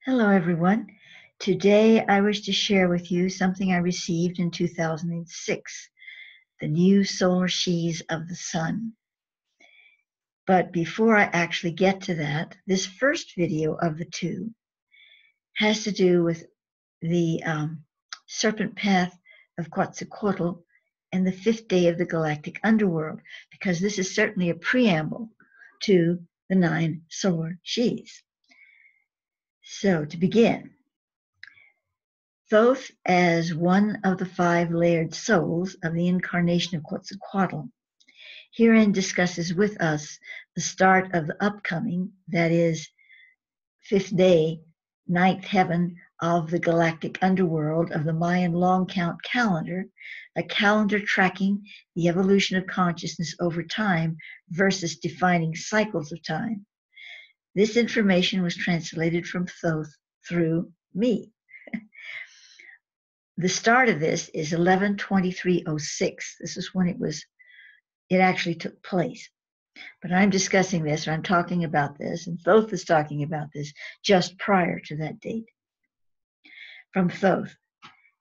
Hello, everyone. Today, I wish to share with you something I received in 2006, the new solar sheaths of the sun. But before I actually get to that, this first video of the two has to do with the serpent path of Quetzalcoatl and the fifth day of the galactic underworld, because this is certainly a preamble to the 9 solar sheaths. So, to begin, Thoth, as one of the 5 layered souls of the incarnation of Quetzalcoatl, herein discusses with us the start of the upcoming, that is, 5th day, 9th heaven of the galactic underworld of the Mayan long count calendar, a calendar tracking the evolution of consciousness over time versus defining cycles of time. This information was translated from Thoth through me. The start of this is 11/23/06. This is when it actually took place. But I'm discussing this, or I'm talking about this, and Thoth is talking about this just prior to that date. From Thoth: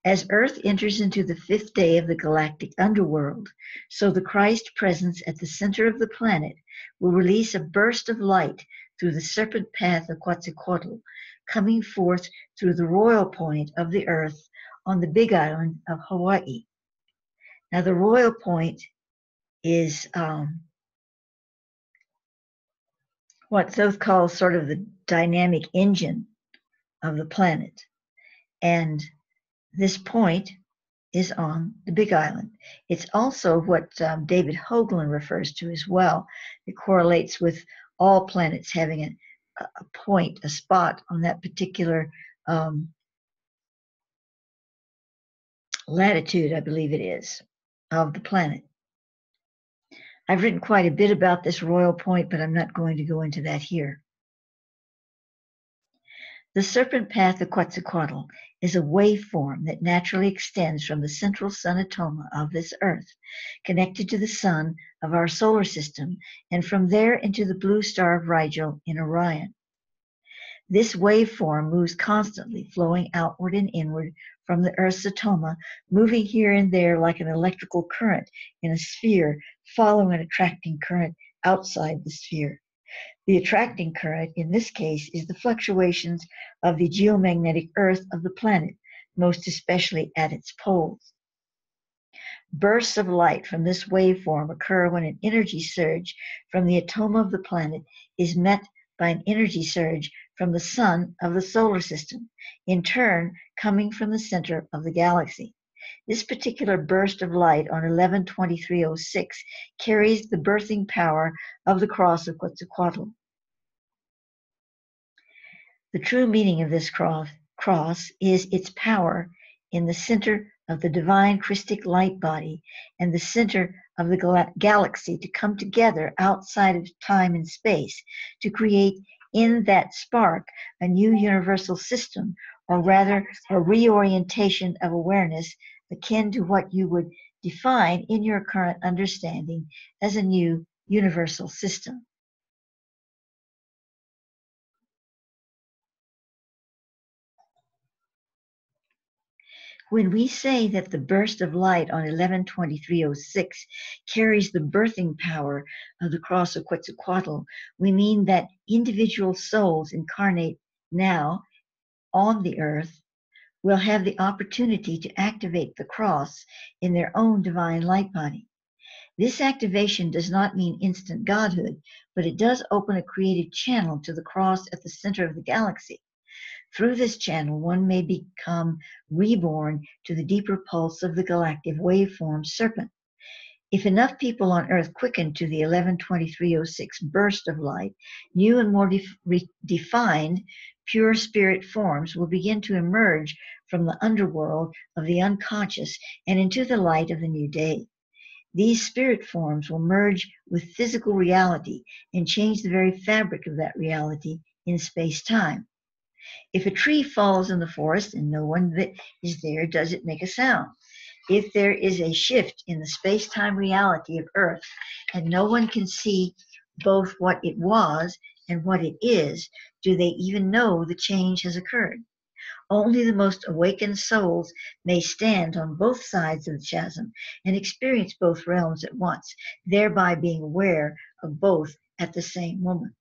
as Earth enters into the 5th day of the galactic underworld, so the Christ presence at the center of the planet will release a burst of light through the serpent path of Quetzalcoatl, coming forth through the royal point of the Earth on the Big Island of Hawaii. Now, the royal point is what Thoth calls sort of the dynamic engine of the planet. And this point is on the Big Island. It's also what David Hoagland refers to as well. It correlates with all planets having a point, a spot on that particular latitude, I believe it is, of the planet. I've written quite a bit about this royal point, but I'm not going to go into that here. The serpent path of Quetzalcoatl is a waveform that naturally extends from the central sun atoma of this Earth, connected to the sun of our solar system, and from there into the blue star of Rigel in Orion. This waveform moves constantly, flowing outward and inward from the Earth's atoma, moving here and there like an electrical current in a sphere, following an attracting current outside the sphere. The attracting current, in this case, is the fluctuations of the geomagnetic Earth of the planet, most especially at its poles. Bursts of light from this waveform occur when an energy surge from the atoma of the planet is met by an energy surge from the sun of the solar system, in turn coming from the center of the galaxy. This particular burst of light on 11/23/06 carries the birthing power of the Cross of Quetzalcoatl. The true meaning of this cross is its power in the center of the divine Christic light body and the center of the galaxy to come together outside of time and space to create in that spark a new universal system, or rather a reorientation of awareness akin to what you would define in your current understanding as a new universal system. When we say that the burst of light on 11/23/06 carries the birthing power of the Cross of Quetzalcoatl, we mean that individual souls incarnate now on the Earth will have the opportunity to activate the cross in their own divine light body. This activation does not mean instant godhood, but it does open a creative channel to the cross at the center of the galaxy. Through this channel, one may become reborn to the deeper pulse of the galactic waveform serpent. If enough people on Earth quicken to the 11/23/06 burst of light, new and more defined pure spirit forms will begin to emerge from the underworld of the unconscious and into the light of the new day. These spirit forms will merge with physical reality and change the very fabric of that reality in space-time. If a tree falls in the forest and no one that is there does it make a sound. If there is a shift in the space-time reality of Earth and no one can see both what it was and what it is, do they even know the change has occurred. Only the most awakened souls may stand on both sides of the chasm and experience both realms at once, thereby being aware of both at the same moment.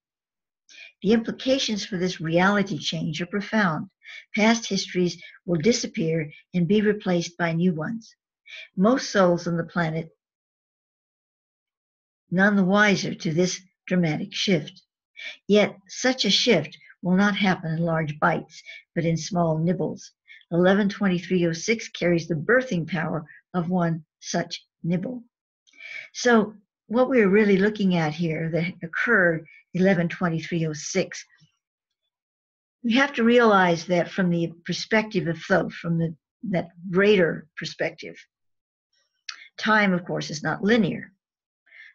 The implications for this reality change are profound. Past histories will disappear and be replaced by new ones. Most souls on the planet none the wiser to this dramatic shift. Yet such a shift will not happen in large bites, but in small nibbles. 112306 carries the birthing power of one such nibble. So what we're really looking at here that occurred 112306, you have to realize that from the perspective of Thoth, from that greater perspective, time, of course, is not linear.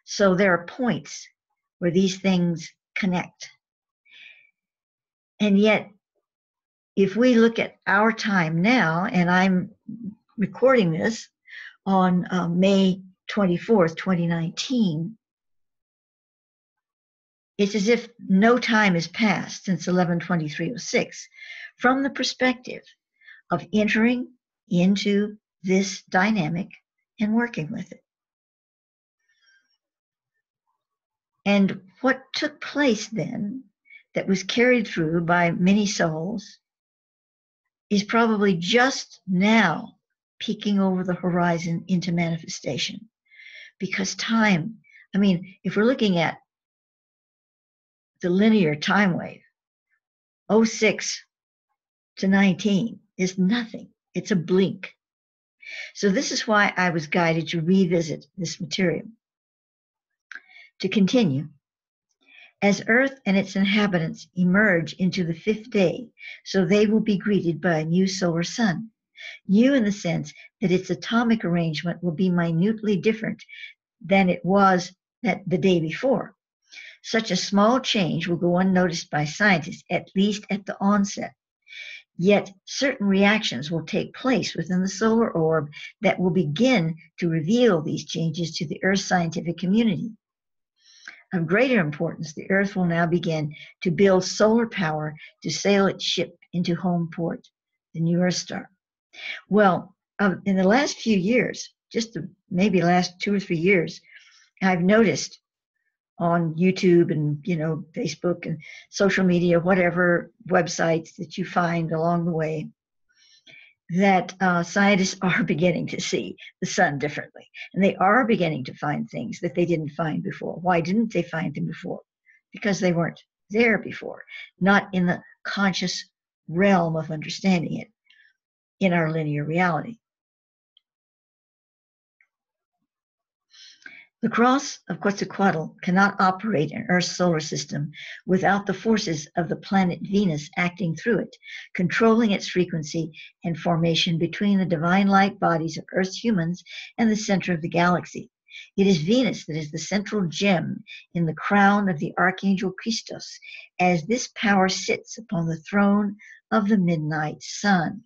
So there are points where these things connect. And yet, if we look at our time now, and I'm recording this on May 24th, 2019, it's as if no time has passed since 112306 from the perspective of entering into this dynamic and working with it. And what took place then that was carried through by many souls is probably just now peeking over the horizon into manifestation. Because time, I mean, if we're looking at the linear time wave, 06 to 19 is nothing. It's a blink. So this is why I was guided to revisit this material. To continue, as Earth and its inhabitants emerge into the 5th day, so they will be greeted by a new solar sun. New in the sense that its atomic arrangement will be minutely different than it was the day before. Such a small change will go unnoticed by scientists, at least at the onset. Yet certain reactions will take place within the solar orb that will begin to reveal these changes to the Earth's scientific community. Of greater importance, the Earth will now begin to build solar power to sail its ship into home port, the new Earth star. Well, in the last few years, just maybe last 2 or 3 years, I've noticed on YouTube and Facebook and social media, whatever websites that you find along the way, that scientists are beginning to see the sun differently. And they are beginning to find things that they didn't find before. Why didn't they find them before? Because they weren't there before, not in the conscious realm of understanding it in our linear reality. The Cross of Quetzalcoatl cannot operate in Earth's solar system without the forces of the planet Venus acting through it, controlling its frequency and formation between the divine light bodies of Earth's humans and the center of the galaxy. It is Venus that is the central gem in the crown of the Archangel Christos, as this power sits upon the throne of the midnight sun.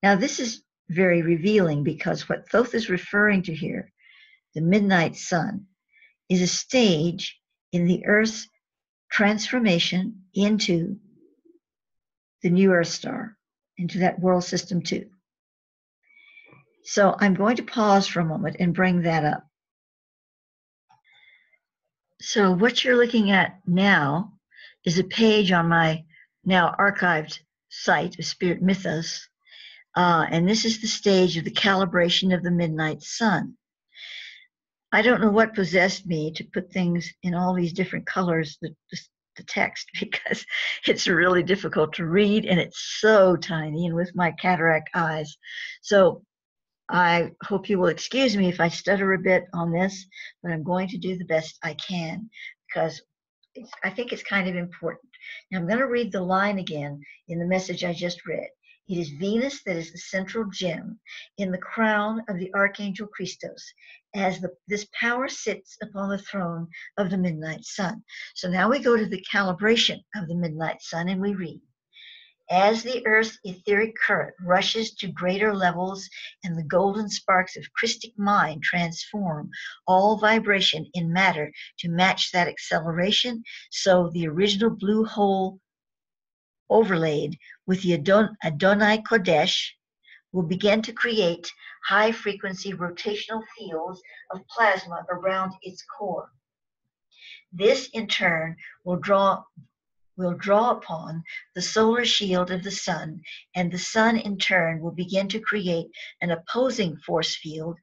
Now, this is very revealing, because what Thoth is referring to here, the midnight sun, is a stage in the Earth's transformation into the new Earth star, into that world system 2. So I'm going to pause for a moment and bring that up. So what you're looking at now is a page on my now archived site of Spirit Mythos, and this is the stage of the calibration of the midnight sun. I don't know what possessed me to put things in all these different colors, the text, because it's really difficult to read and it's so tiny, and with my cataract eyes. So I hope you will excuse me if I stutter a bit on this, but I'm going to do the best I can, because I think it's kind of important. Now I'm going to read the line again in the message I just read. It is Venus that is the central gem in the crown of the Archangel Christos, as this power sits upon the throne of the midnight sun. So now we go to the calibration of the midnight sun, and we read, As the Earth's etheric current rushes to greater levels and the golden sparks of Christic mind transform all vibration in matter to match that acceleration, so the original blue hole overlaid with the Adonai Kodesh will begin to create high-frequency rotational fields of plasma around its core. This, in turn, will draw upon the solar shield of the sun, and the sun in turn will begin to create an opposing force field,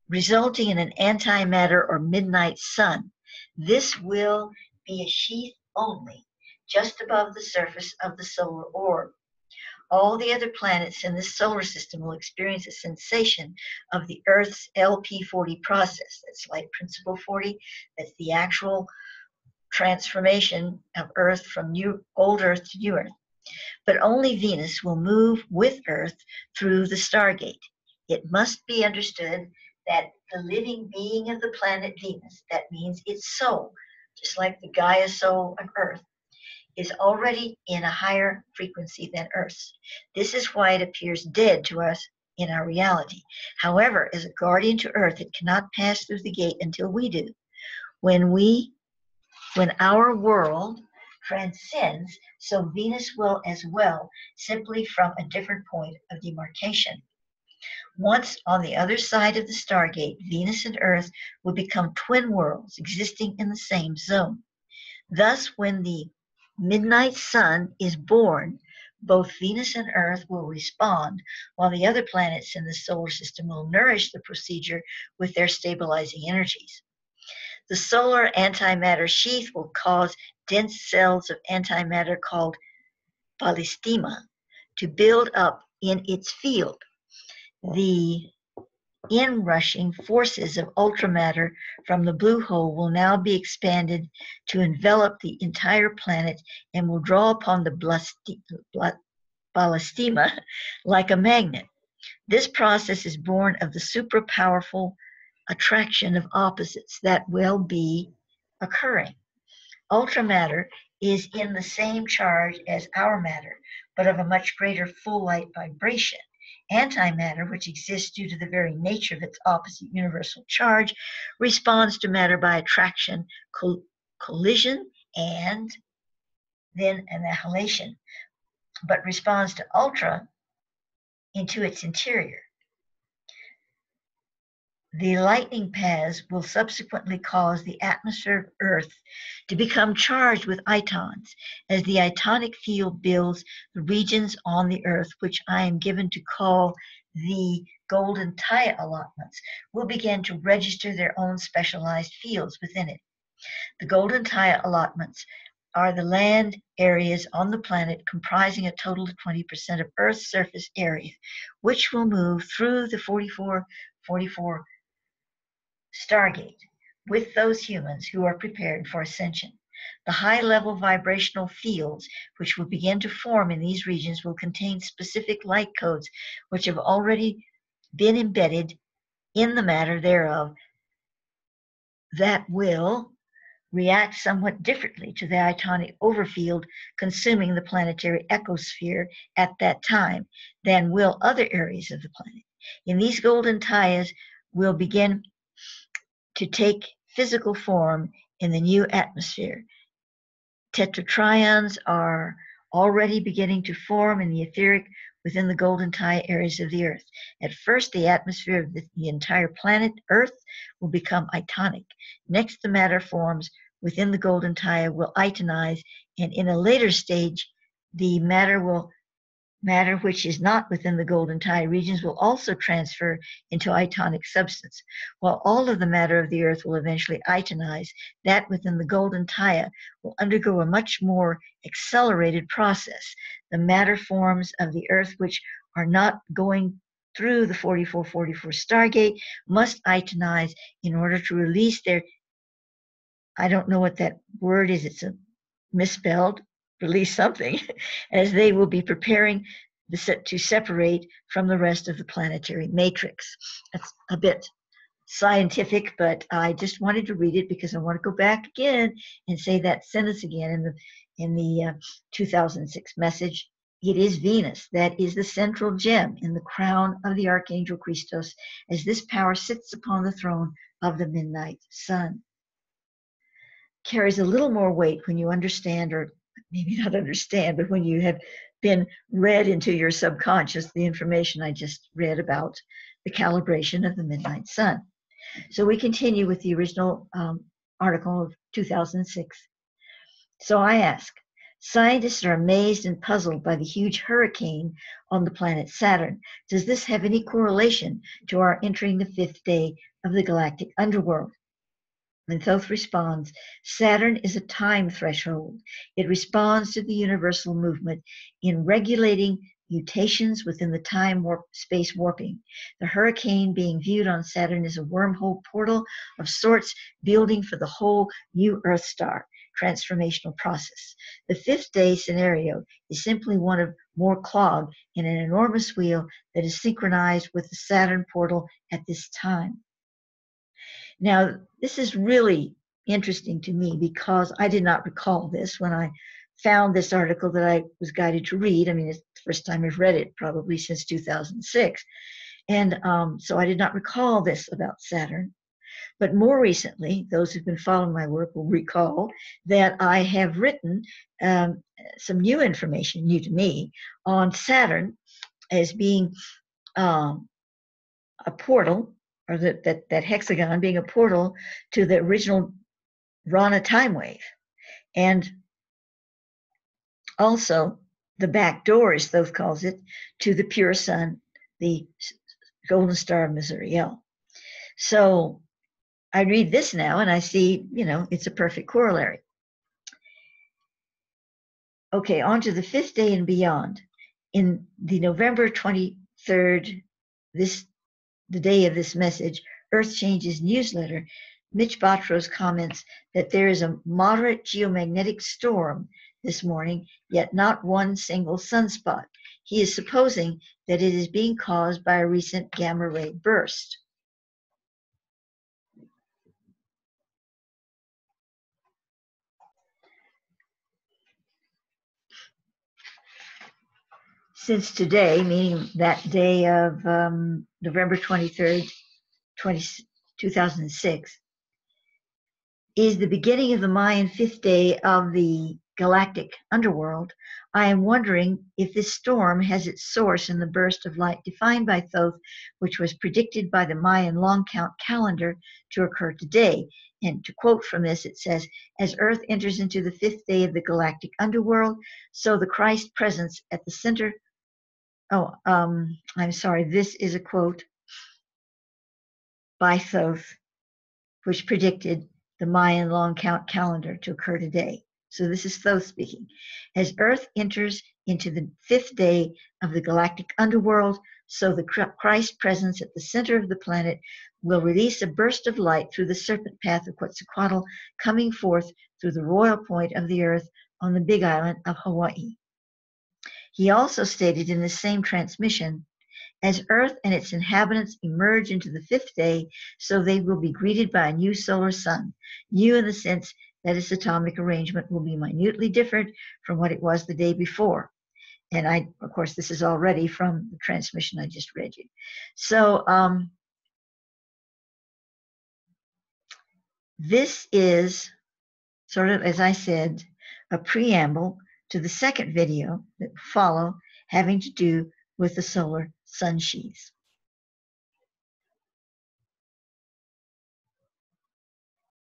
resulting in an antimatter or midnight sun. This will be a sheath only, just above the surface of the solar orb. All the other planets in this solar system will experience a sensation of the Earth's LP40 process. That's light principle 40. That's the actual transformation of Earth from old Earth to new Earth. But only Venus will move with Earth through the Stargate. It must be understood that the living being of the planet Venus, that means its soul, just like the Gaia soul of Earth, is already in a higher frequency than Earth's. This is why it appears dead to us in our reality. However, as a guardian to Earth, it cannot pass through the gate until we do. When our world transcends, so Venus will as well, simply from a different point of demarcation. Once on the other side of the Stargate, Venus and Earth will become twin worlds existing in the same zone. Thus, when the midnight sun is born, both Venus and Earth will respond, while the other planets in the solar system will nourish the procedure with their stabilizing energies. The solar antimatter sheath will cause dense cells of antimatter called ballistema to build up in its field. The inrushing forces of ultramatter from the blue hole will now be expanded to envelop the entire planet and will draw upon the ballistema like a magnet. This process is born of the supra-powerful attraction of opposites that will be occurring. Ultramatter is in the same charge as our matter, but of a much greater full light vibration. Antimatter, which exists due to the very nature of its opposite universal charge, responds to matter by attraction, collision, and then annihilation, but responds to ultra into its interior. The lightning paths will subsequently cause the atmosphere of Earth to become charged with itons. As the itonic field builds, the regions on the Earth, which I am given to call the golden Taya allotments, will begin to register their own specialized fields within it. The golden Taya allotments are the land areas on the planet comprising a total of 20% of Earth's surface area, which will move through the 4444 Stargate with those humans who are prepared for ascension. The high-level vibrational fields which will begin to form in these regions will contain specific light codes which have already been embedded in the matter thereof that will react somewhat differently to the itonic overfield consuming the planetary ecosphere at that time than will other areas of the planet. In these golden Tayas will begin to take physical form in the new atmosphere. Tetratrions are already beginning to form in the etheric within the golden Taya areas of the Earth. At first, the atmosphere of the entire planet Earth will become itonic. Next, the matter forms within the golden Taya will itonize, and in a later stage, the matter which is not within the golden Taya regions will also transfer into itonic substance. While all of the matter of the Earth will eventually itonize, that within the golden Taya will undergo a much more accelerated process. The matter forms of the Earth which are not going through the 4444 Stargate must itonize in order to release their, I don't know what that word is, it's a misspelled, release something, as they will be preparing to separate from the rest of the planetary matrix. That's a bit scientific, but I just wanted to read it because I want to go back again and say that sentence again in the 2006 message It is Venus that is the central gem in the crown of the Archangel Christos, as this power sits upon the throne of the midnight sun. Carries a little more weight when you understand, or maybe not understand, but when you have been read into your subconscious the information I just read about the calibration of the midnight sun. So we continue with the original article of 2006. So I ask, scientists are amazed and puzzled by the huge hurricane on the planet Saturn. Does this have any correlation to our entering the fifth day of the galactic underworld? And Thoth responds, Saturn is a time threshold. It responds to the universal movement in regulating mutations within the time space warping. The hurricane being viewed on Saturn is a wormhole portal of sorts, building for the whole new Earth star transformational process. The fifth day scenario is simply one of more clog in an enormous wheel that is synchronized with the Saturn portal at this time. Now, this is really interesting to me because I did not recall this when I found this article that I was guided to read. I mean, it's the first time I've read it probably since 2006. And so I did not recall this about Saturn. But more recently, those who've been following my work will recall that I have written some new information, new to me, on Saturn as being a portal, or that hexagon being a portal to the original Rana time wave. And also the back door, as Thoth calls it, to the pure sun, the golden star of Mizrael. So I read this now and I see, it's a perfect corollary. Okay, on to the fifth day and beyond. In the November 23rd, the day of this message, Earth Changes newsletter, Mitch Botros comments that there is a moderate geomagnetic storm this morning, yet not one single sunspot. He is supposing that it is being caused by a recent gamma ray burst. Since today, meaning that day of November 23rd, 2006, is the beginning of the Mayan fifth day of the galactic underworld, I am wondering if this storm has its source in the burst of light defined by Thoth, which was predicted by the Mayan long count calendar to occur today. And to quote from this, it says, as Earth enters into the fifth day of the galactic underworld, so the Christ presence at the center. I'm sorry, this is a quote by Thoth, which predicted the Mayan long count calendar to occur today. So this is Thoth speaking. As Earth enters into the fifth day of the galactic underworld, so the Christ presence at the center of the planet will release a burst of light through the serpent path of Quetzalcoatl, coming forth through the royal point of the Earth on the big island of Hawaii. He also stated in the same transmission, as Earth and its inhabitants emerge into the fifth day, so they will be greeted by a new solar sun, new in the sense that its atomic arrangement will be minutely different from what it was the day before. And of course, this is already from the transmission I just read you. So this is sort of, as I said, a preamble to the second video that will follow, having to do with the solar sun sheaths.